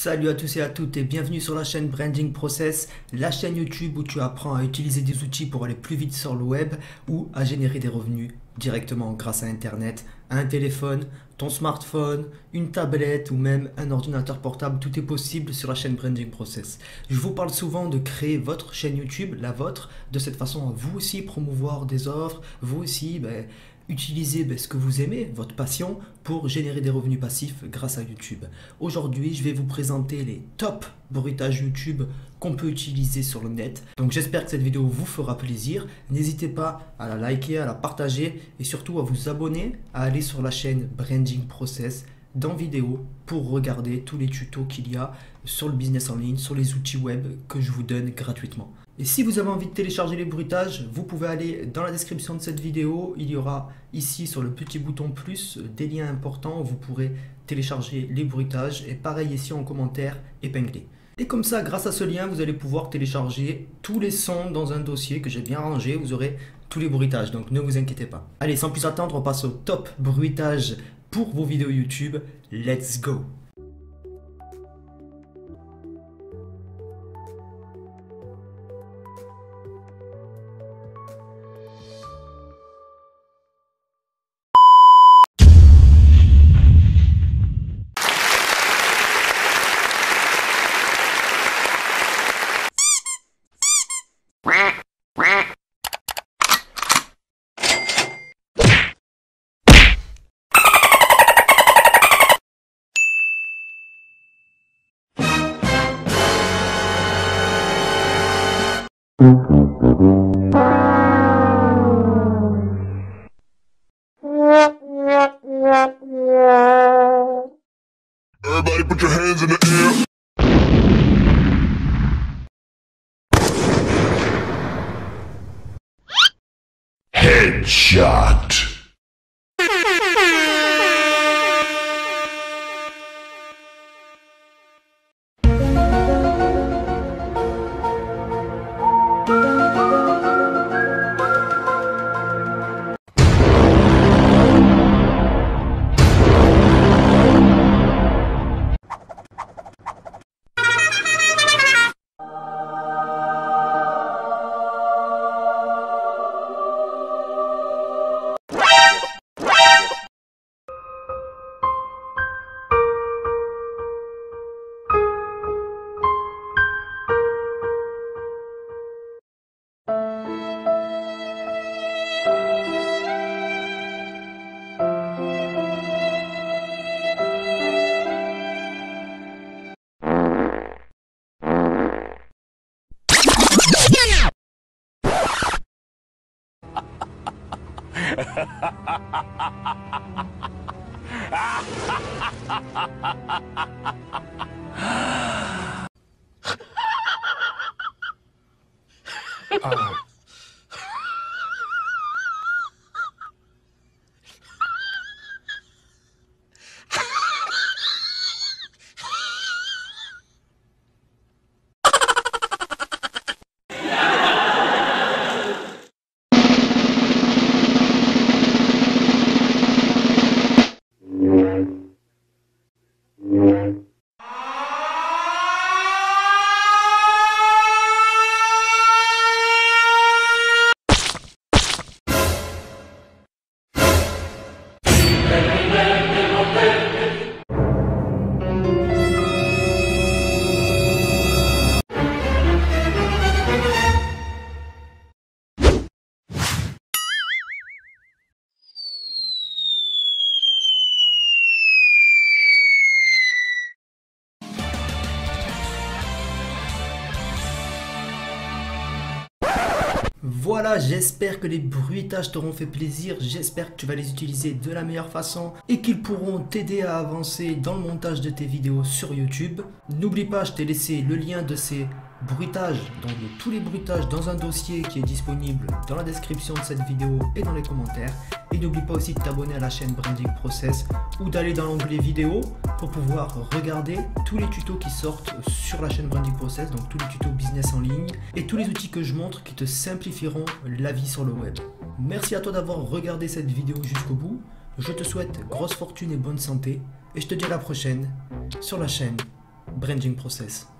Salut à tous et à toutes et bienvenue sur la chaîne Branding Process, la chaîne YouTube où tu apprends à utiliser des outils pour aller plus vite sur le web ou à générer des revenus directement grâce à Internet, un téléphone, ton smartphone, une tablette ou même un ordinateur portable. Tout est possible sur la chaîne Branding Process. Je vous parle souvent de créer votre chaîne YouTube, la vôtre, de cette façon à vous aussi promouvoir des offres, vous aussi utiliser ce que vous aimez, votre passion, pour générer des revenus passifs grâce à YouTube. Aujourd'hui, je vais vous présenter les top bruitages YouTube qu'on peut utiliser sur le net. Donc j'espère que cette vidéo vous fera plaisir. N'hésitez pas à la liker, à la partager et surtout à vous abonner, à aller sur la chaîne Branding Process dans vidéo pour regarder tous les tutos qu'il y a sur le business en ligne, sur les outils web que je vous donne gratuitement. Et si vous avez envie de télécharger les bruitages, vous pouvez aller dans la description de cette vidéo. Il y aura ici sur le petit bouton plus des liens importants où vous pourrez télécharger les bruitages et pareil ici en commentaire épinglé. Et comme ça, grâce à ce lien, vous allez pouvoir télécharger tous les sons dans un dossier que j'ai bien rangé. Vous aurez tous les bruitages, donc ne vous inquiétez pas. Allez, sans plus attendre, on passe au top bruitage pour vos vidéos YouTube. Let's go! Everybody put your hands in the air. Headshot. Voilà, j'espère que les bruitages t'auront fait plaisir, j'espère que tu vas les utiliser de la meilleure façon et qu'ils pourront t'aider à avancer dans le montage de tes vidéos sur YouTube. N'oublie pas, je t'ai laissé le lien de ces bruitages, donc de tous les bruitages dans un dossier qui est disponible dans la description de cette vidéo et dans les commentaires. Et n'oublie pas aussi de t'abonner à la chaîne Branding Process ou d'aller dans l'onglet vidéo pour pouvoir regarder tous les tutos qui sortent sur la chaîne Branding Process, donc tous les tutos business en ligne et tous les outils que je montre qui te simplifieront la vie sur le web. Merci à toi d'avoir regardé cette vidéo jusqu'au bout. Je te souhaite grosse fortune et bonne santé et je te dis à la prochaine sur la chaîne Branding Process.